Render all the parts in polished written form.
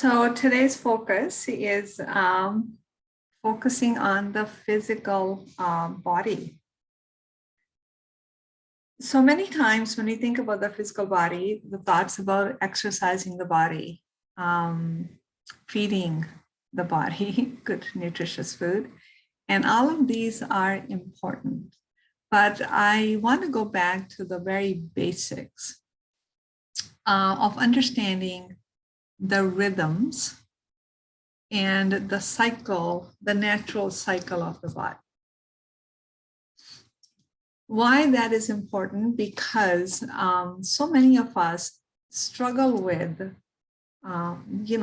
So today's focus is focusing on the physical body. So many times when we think about the physical body, the thoughts about exercising the body, feeding the body good, nutritious food, and all of these are important. But I want to go back to the very basics of understanding the rhythms and the cycle, the natural cycle of the body. Why that is important? Because so many of us struggle with,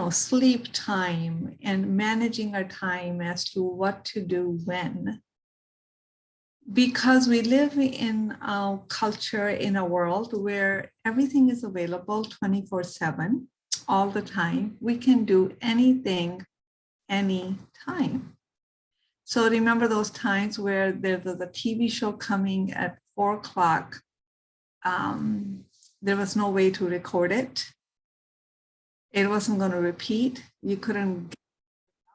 sleep time and managing our time as to what to do when. Because we live in a culture, in a world where everything is available 24/7, all the time. We can do anything, anytime. So remember those times where there was a TV show coming at 4:00. There was no way to record it. It wasn't going to repeat. You couldn't get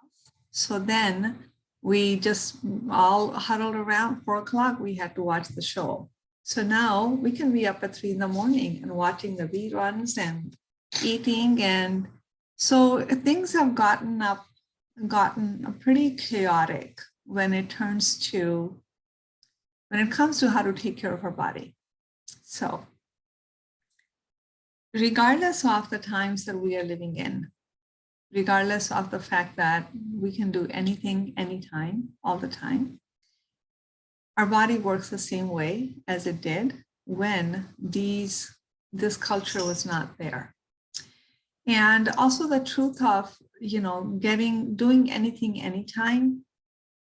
it. So then we just all huddled around 4:00. We had to watch the show. So now we can be up at 3 a.m. and watching the reruns and eating. And so things have gotten pretty chaotic when it comes to how to take care of our body. So regardless of the times that we are living in, regardless of the fact that we can do anything, anytime, all the time, our body works the same way as it did when this culture was not there. And also the truth of, doing anything, anytime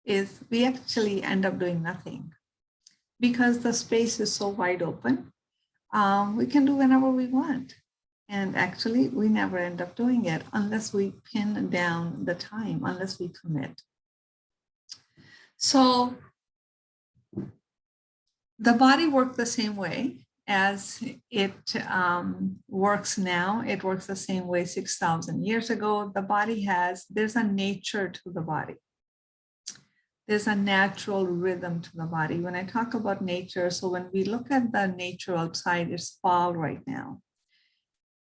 is we actually end up doing nothing because the space is so wide open. We can do whenever we want. And actually, we never end up doing it unless we pin down the time, unless we commit. So the body works the same way as it works now. It works the same way 6,000 years ago. The body there's a nature to the body. There's a natural rhythm to the body. When I talk about nature, so when we look at the nature outside, it's fall right now.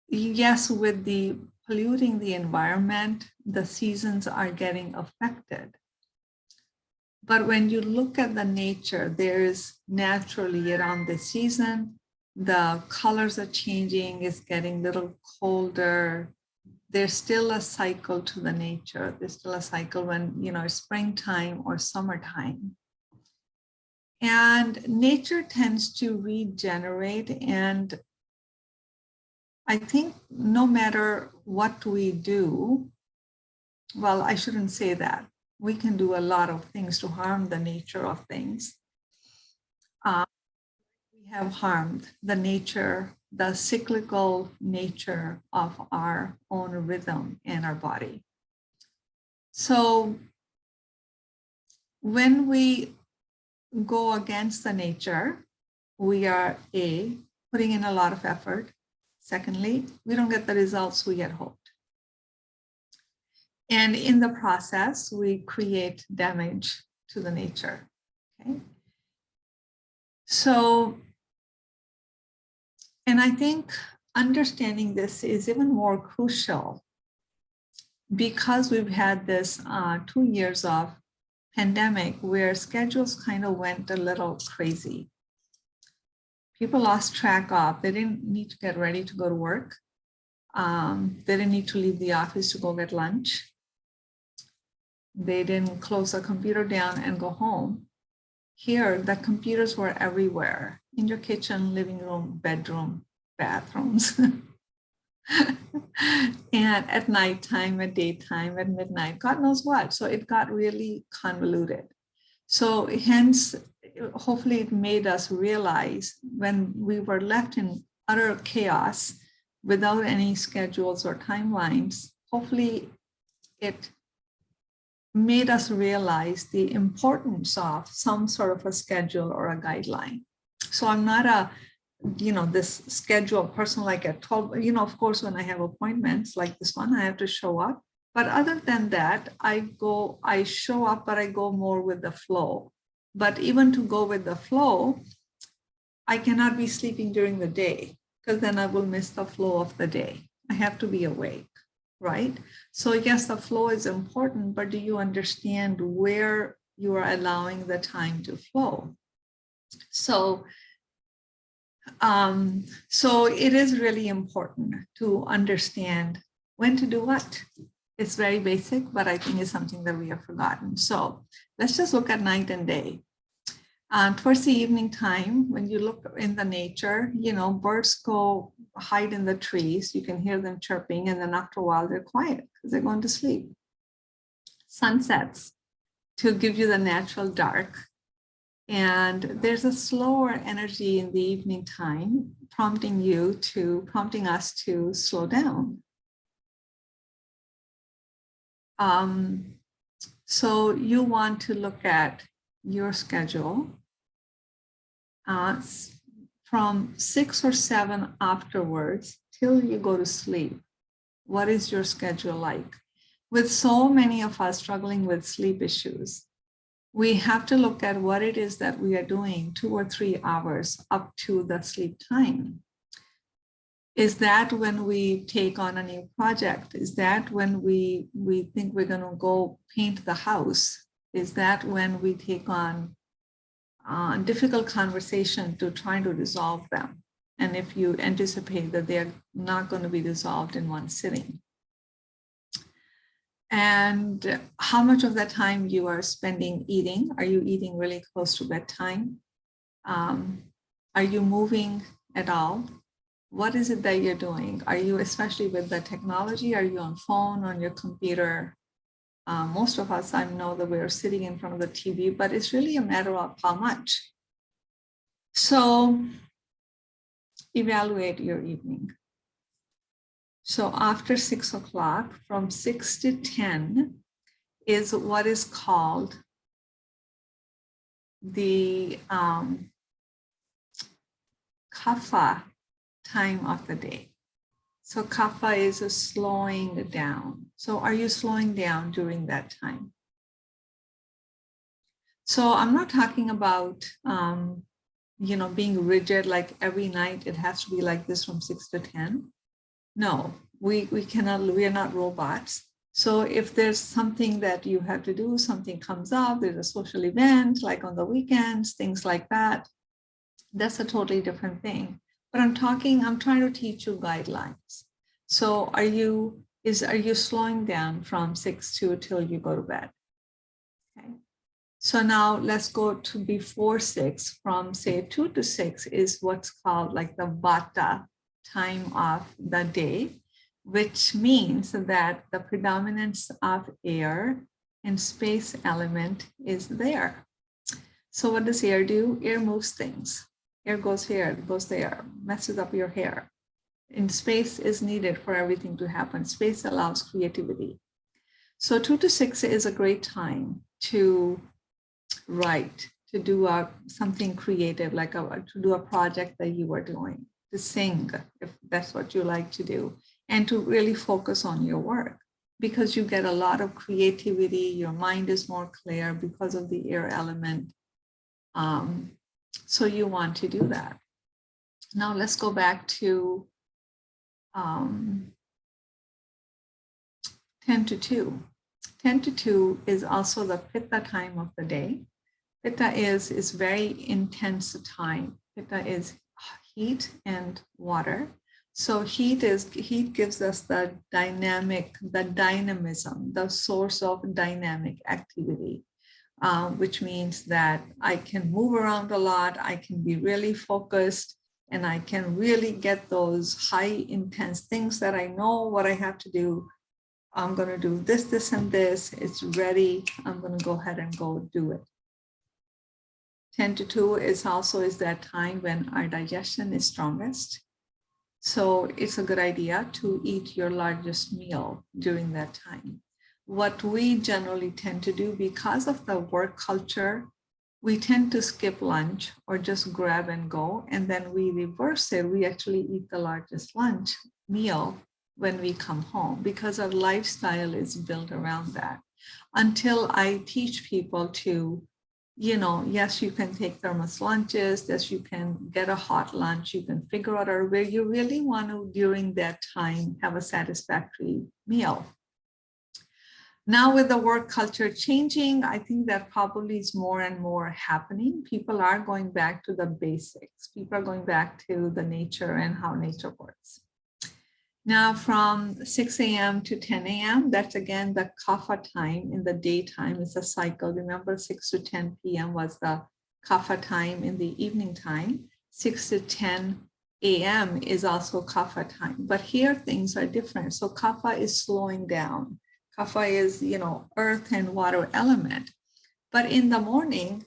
Yes, with the polluting the environment, the seasons are getting affected. But when you look at the nature, there's naturally around the season, the colors are changing, it's getting a little colder. There's still a cycle to the nature. There's still a cycle when, it's springtime or summertime. And nature tends to regenerate. And I think no matter what we do, well, I shouldn't say that. We can do a lot of things to harm the nature of things. We have harmed the nature, the cyclical nature of our own rhythm and our body. So when we go against the nature, we are putting in a lot of effort. Secondly, we don't get the results we had hoped. And in the process, we create damage to the nature. Okay. So, and I think understanding this is even more crucial because we've had this 2 years of pandemic where schedules kind of went a little crazy. People lost track of, they didn't need to get ready to go to work. They didn't need to leave the office to go get lunch. They didn't close the computer down and go home. Here, the computers were everywhere, in your kitchen, living room, bedroom, bathrooms. And at nighttime, at daytime, at midnight, God knows what. So it got really convoluted. So hence, hopefully it made us realize when we were left in utter chaos without any schedules or timelines, hopefully it made us realize the importance of some sort of a schedule or a guideline. So I'm not a this schedule person like at 12, of course, when I have appointments like this one, I have to show up. But other than that, I show up, but I go more with the flow. But even to go with the flow, I cannot be sleeping during the day because then I will miss the flow of the day. I have to be awake, right? So yes, the flow is important, but do you understand where you are allowing the time to flow? So it is really important to understand when to do what. It's very basic, but I think it's something that we have forgotten. So let's just look at night and day. Towards the evening time, when you look in the nature, birds go hide in the trees. You can hear them chirping, and then after a while, they're quiet because they're going to sleep. Sunsets to give you the natural dark. And there's a slower energy in the evening time, prompting us to slow down. So you want to look at your schedule from 6 or 7 afterwards till you go to sleep. What is your schedule like? With so many of us struggling with sleep issues, we have to look at what it is that we are doing 2 or 3 hours up to the sleep time. Is that when we take on a new project? Is that when we think we're going to go paint the house? Is that when we take on difficult conversation to try to resolve them? And if you anticipate that they're not going to be resolved in one sitting. And how much of that time you are spending eating? Are you eating really close to bedtime? Are you moving at all? What is it that you're doing? Are you, especially with the technology, are you on phone, on your computer? Most of us, I know that we're sitting in front of the TV, but it's really a matter of how much. So evaluate your evening. So after 6 o'clock, from 6 to 10 is what is called the Kapha time of the day. So Kapha is a slowing down. So are you slowing down during that time? So I'm not talking about, being rigid, like every night it has to be like this from 6 to 10. No, we cannot, we are not robots. So if there's something that you have to do, something comes up, there's a social event, like on the weekends, things like that, that's a totally different thing. But I'm trying to teach you guidelines. So are you slowing down from 6 to till you go to bed? Okay. So now let's go to before 6, from say 2 to 6 is what's called like the Vata time of the day, which means that the predominance of air and space element is there. So what does air do? Air moves things. Air goes here, it goes there, messes up your hair. And space is needed for everything to happen. Space allows creativity. So 2 to 6 is a great time to write, to do something creative, like to do a project that you are doing, to sing, if that's what you like to do, and to really focus on your work, because you get a lot of creativity. Your mind is more clear because of the air element. So you want to do that. Now let's go back to 10 to 2. 10 to 2 is also the Pitta time of the day. Pitta is very intense time. Pitta is heat and water. So heat gives us the dynamism, the source of dynamic activity, which means that I can move around a lot. I can be really focused, and I can really get those high intense things that I know what I have to do. I'm going to do this, this, and this. It's ready. I'm going to go ahead and go do it. 10 to 2 is that time when our digestion is strongest. So it's a good idea to eat your largest meal during that time. What we generally tend to do, because of the work culture, we tend to skip lunch or just grab and go, and then we reverse it. We actually eat the largest lunch meal when we come home because our lifestyle is built around that. Until I teach people to, yes, you can take thermos lunches, yes, you can get a hot lunch, you can figure out where you really want to, during that time, have a satisfactory meal. Now with the work culture changing, I think that probably is more and more happening. People are going back to the basics. People are going back to the nature and how nature works. Now from 6 a.m. to 10 a.m., that's again the Kapha time in the daytime. It's a cycle. Remember 6 to 10 p.m. was the Kapha time in the evening time. 6 to 10 a.m. is also Kapha time. But here things are different. So Kapha is slowing down. Kapha is, earth and water element. But in the morning,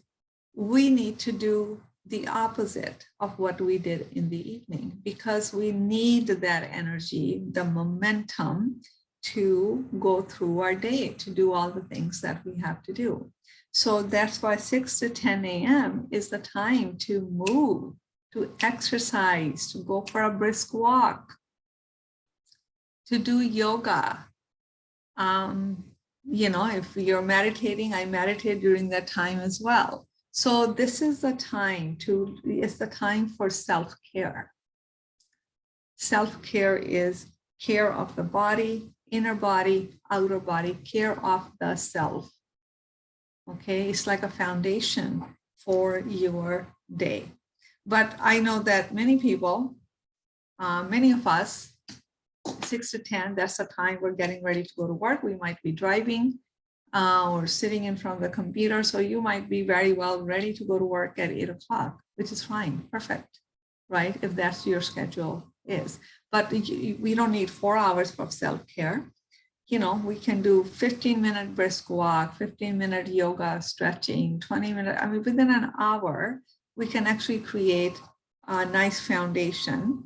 we need to do the opposite of what we did in the evening because we need that energy, the momentum to go through our day, to do all the things that we have to do. So that's why 6 to 10 a.m. is the time to move, to exercise, to go for a brisk walk, to do yoga. If you're meditating, I meditate during that time as well. So this is the time it's the time for self-care. Self-care is care of the body, inner body, outer body, care of the self. Okay, it's like a foundation for your day. But I know that many people, many of us, 6 to 10, that's the time we're getting ready to go to work. We might be driving or sitting in front of the computer. So you might be very well ready to go to work at 8 o'clock, which is fine, perfect, right? If that's your schedule is. But we don't need 4 hours for self-care. We can do 15-minute brisk walk, 15-minute yoga, stretching, 20-minute, within an hour, we can actually create a nice foundation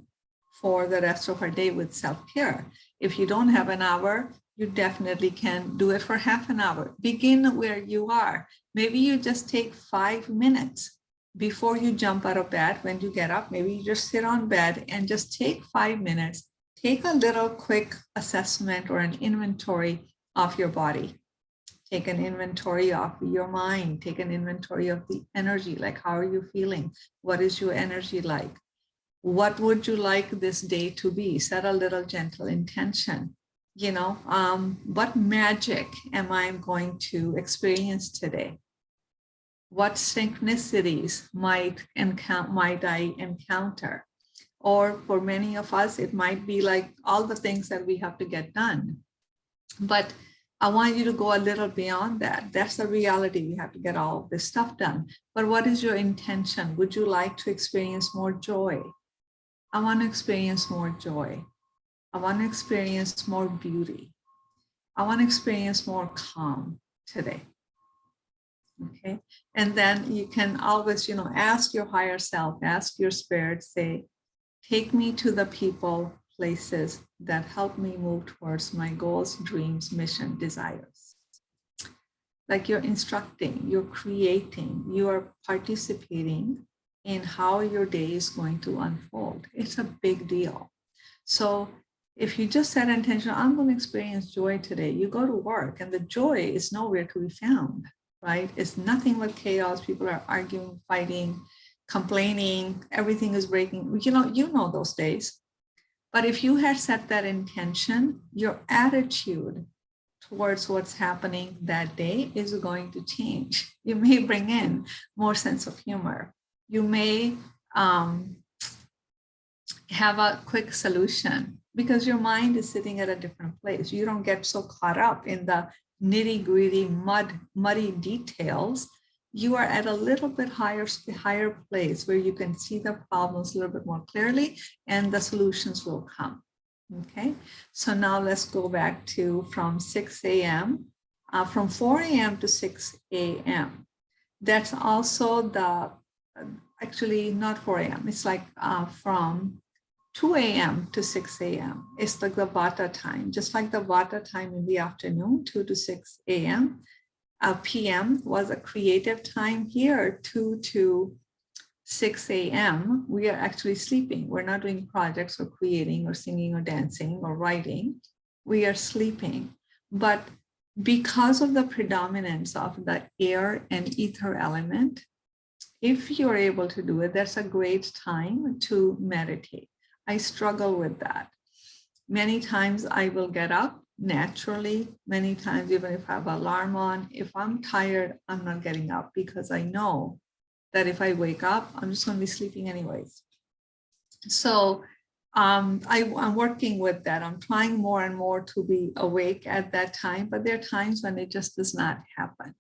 for the rest of our day with self-care. If you don't have an hour, you definitely can do it for half an hour. Begin where you are. Maybe you just take 5 minutes before you jump out of bed. When you get up, maybe you just sit on bed and just take 5 minutes. Take a little quick assessment or an inventory of your body. Take an inventory of your mind. Take an inventory of the energy. Like, how are you feeling? What is your energy like? What would you like this day to be? Set a little gentle intention. What magic am I going to experience today? What synchronicities might I encounter? Or for many of us, it might be like all the things that we have to get done. But I want you to go a little beyond that. That's the reality. We have to get all of this stuff done. But what is your intention? Would you like to experience more joy? I want to experience more joy. I want to experience more beauty. I want to experience more calm today. Okay. And then you can always, ask your higher self, ask your spirit, say, take me to the people, places that help me move towards my goals, dreams, mission, desires. Like you're instructing, you're creating, you are participating in how your day is going to unfold. It's a big deal. So if you just set intention, I'm going to experience joy today, you go to work and the joy is nowhere to be found, right? It's nothing but chaos. People are arguing, fighting, complaining, everything is breaking. You know those days. But if you had set that intention, your attitude towards what's happening that day is going to change. You may bring in more sense of humor. You may have a quick solution because your mind is sitting at a different place. You don't get so caught up in the nitty-gritty, muddy details. You are at a little bit higher place where you can see the problems a little bit more clearly and the solutions will come. Okay, so now let's go back to from 6 a.m., from 4 a.m. to 6 a.m. That's also actually not 4 a.m. It's like from 2 a.m. to 6 a.m. It's like the Vata time, just like the Vata time in the afternoon, 2 to 6 a.m. PM was a creative time here, 2 to 6 a.m. We are actually sleeping. We're not doing projects or creating or singing or dancing or writing. We are sleeping. But because of the predominance of the air and ether element, if you're able to do it, that's a great time to meditate. I struggle with that. Many times I will get up naturally. Many times, even if I have an alarm on, if I'm tired, I'm not getting up because I know that if I wake up, I'm just going to be sleeping anyways. So I'm working with that. I'm trying more and more to be awake at that time, but there are times when it just does not happen.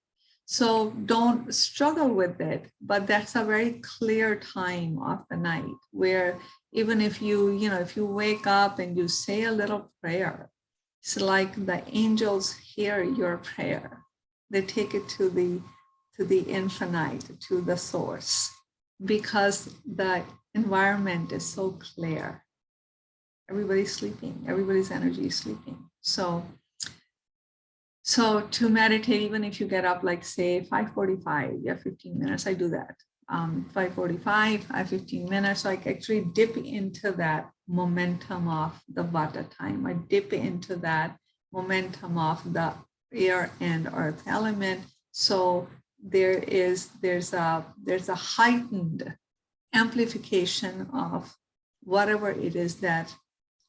So don't struggle with it, but that's a very clear time of the night where even if if you wake up and you say a little prayer, it's like the angels hear your prayer. They take it to the infinite, to the source, because the environment is so clear. Everybody's sleeping, everybody's energy is sleeping. So to meditate, even if you get up, like say 5:45, you have 15 minutes, I do that. 5:45, I have 15 minutes. So I actually dip into that momentum of the Vata time. I dip into that momentum of the air and earth element. So there's a heightened amplification of whatever it is that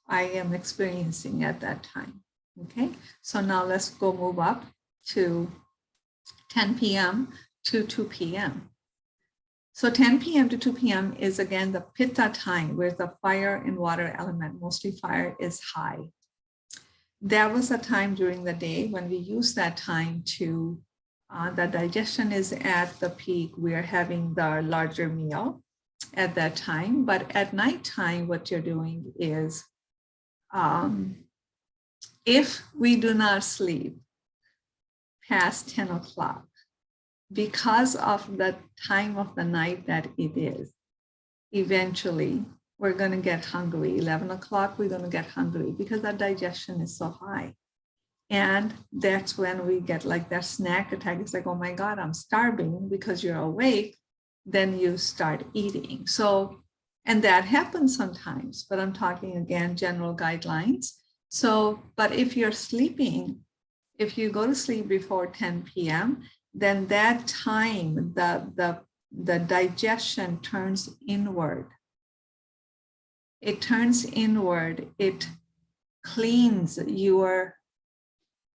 I am experiencing at that time. Okay, so now let's go move up to 10 p.m. to 2 p.m. So 10 p.m. to 2 p.m. is again the Pitta time, where the fire and water element, mostly fire, is high. There was a time during the day when we use that time to, the digestion is at the peak. We are having the larger meal at that time. But at nighttime, what you're doing is, if we do not sleep past 10 o'clock, because of the time of the night that it is, eventually we're going to get hungry. 11 o'clock, we're going to get hungry because our digestion is so high. And that's when we get like that snack attack. It's like, oh my God, I'm starving, because you're awake. Then you start eating. So, and that happens sometimes, but I'm talking again, general guidelines. So, but if you're sleeping, if you go to sleep before 10 p.m., then that time, the digestion turns inward. It turns inward. It cleans your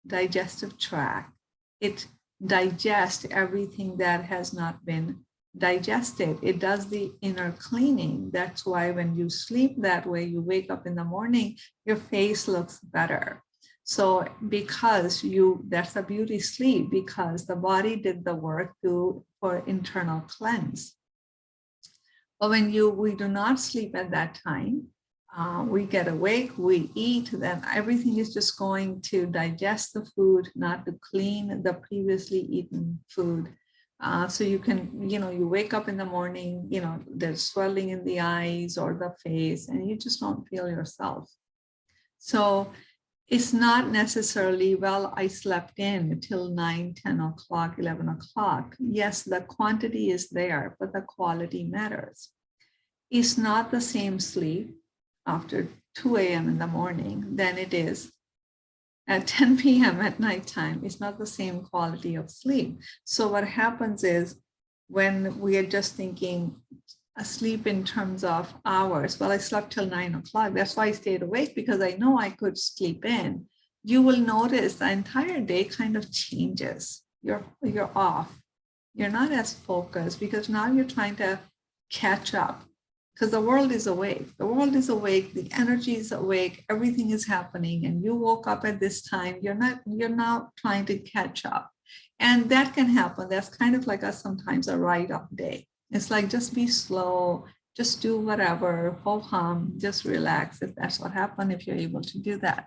digestive tract. It digests everything that has not been digested. It does the inner cleaning. That's why when you sleep that way, you wake up in the morning, your face looks better. So because that's a beauty sleep, because the body did the work for internal cleanse. But when we do not sleep at that time, we get awake, we eat, then everything is just going to digest the food, not to clean the previously eaten food. So you can, you wake up in the morning, there's swelling in the eyes or the face, and you just don't feel yourself. So it's not necessarily, well, I slept in till 9, 10 o'clock, 11 o'clock. Yes, the quantity is there, but the quality matters. It's not the same sleep after 2 a.m. in the morning than it is at 10 p.m. at nighttime. It's not the same quality of sleep. So what happens is, when we are just thinking asleep in terms of hours, well, I slept till 9 o'clock. That's why I stayed awake, because I know I could sleep in. You will notice the entire day kind of changes. You're off. You're not as focused, because now you're trying to catch up, because the world is awake. The world is awake. The energy is awake. Everything is happening, and you woke up at this time. You're now trying to catch up, and that can happen. That's kind of like sometimes a write-off day. It's like, just be slow, just do whatever, ho hum, just relax, if that's what happened, if you're able to do that.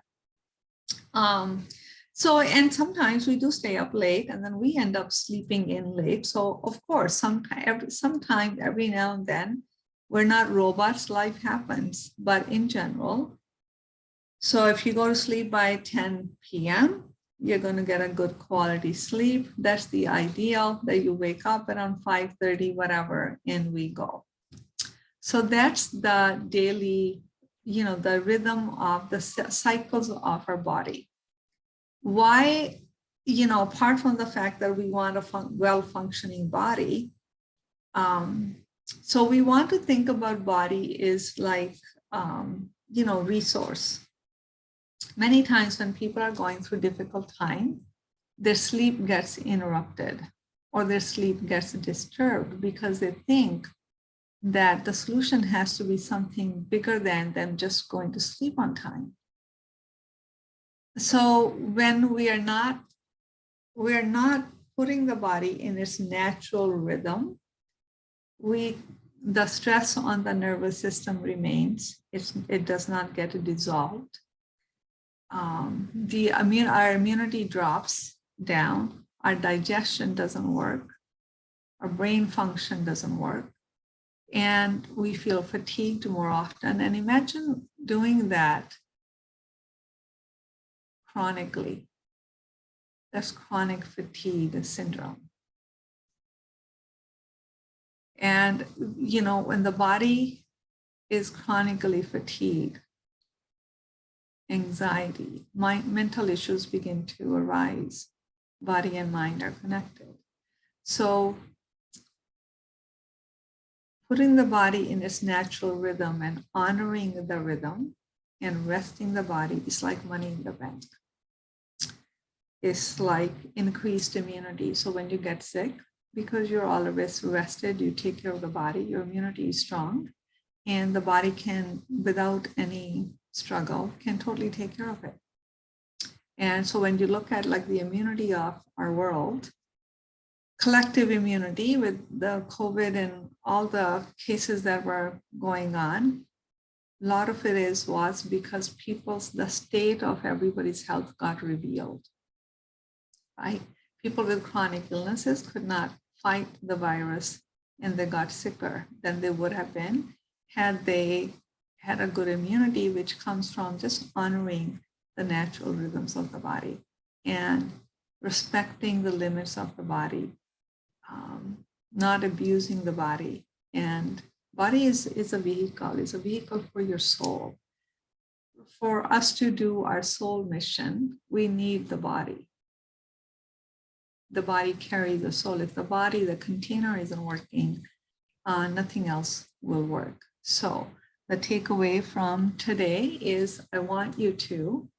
So, and sometimes we do stay up late, and then we end up sleeping in late. So of course, sometimes every now and then, we're not robots, life happens, but in general. So if you go to sleep by 10 p.m., you're going to get a good quality sleep. That's the ideal, that you wake up around 5:30, whatever, and we go. So that's the daily, the rhythm of the cycles of our body. Why, apart from the fact that we want a well-functioning body, so we want to think about body is like, resource. Many times when people are going through difficult time, their sleep gets interrupted or their sleep gets disturbed because they think that the solution has to be something bigger than them just going to sleep on time. So when we are not putting the body in its natural rhythm, the stress on the nervous system remains. It does not get dissolved. Our immunity drops down. Our digestion doesn't work. Our brain function doesn't work. And we feel fatigued more often. And imagine doing that chronically. That's chronic fatigue syndrome. And, when the body is chronically fatigued, anxiety, mental issues begin to arise. Body and mind are connected. So putting the body in its natural rhythm and honoring the rhythm and resting the body is like money in the bank. It's like increased immunity. So when you get sick, because you're always rested, you take care of the body, your immunity is strong, and the body can, without any struggle, can totally take care of it. And so when you look at like the immunity of our world, collective immunity with the COVID and all the cases that were going on, a lot of it was because the state of everybody's health got revealed, right? People with chronic illnesses could not fight the virus and they got sicker than they would have been had they had a good immunity, which comes from just honoring the natural rhythms of the body and respecting the limits of the body, not abusing the body. And body is a vehicle. It's a vehicle for your soul. For us to do our soul mission, we need the body. The body carries the soul. If the body, the container isn't working, nothing else will work. So the takeaway from today is I want you to,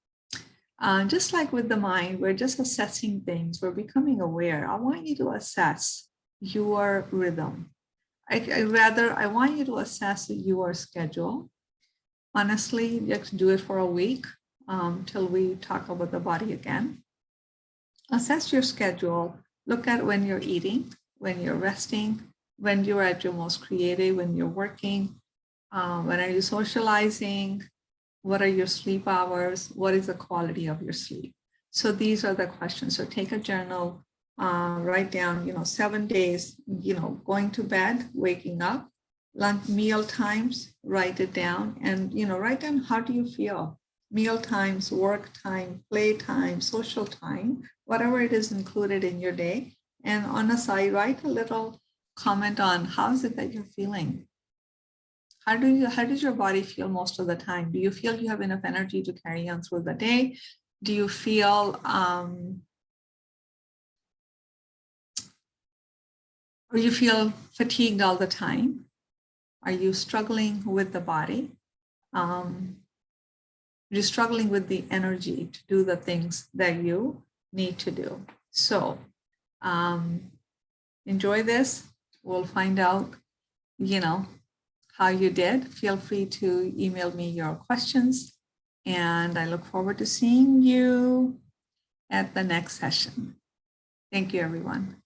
just like with the mind, we're just assessing things, we're becoming aware. I want you to assess your rhythm. I want you to assess your schedule. Honestly, you have to do it for a week till we talk about the body again. Assess your schedule. Look at when you're eating, when you're resting, when you're at your most creative, when you're working, when are you socializing, what are your sleep hours, what is the quality of your sleep. So these are the questions. So take a journal, write down, 7 days, going to bed, waking up, lunch, meal times, write it down, and write down how do you feel. Meal times, work time, play time, social time, whatever it is included in your day. And on the side, write a little comment on how is it that you're feeling. How does your body feel most of the time? Do you feel you have enough energy to carry on through the day? Do you feel or you feel fatigued all the time? Are you struggling with the body? You're struggling with the energy to do the things that you need to do. So enjoy this. We'll find out, how you did. Feel free to email me your questions. And I look forward to seeing you at the next session. Thank you, everyone.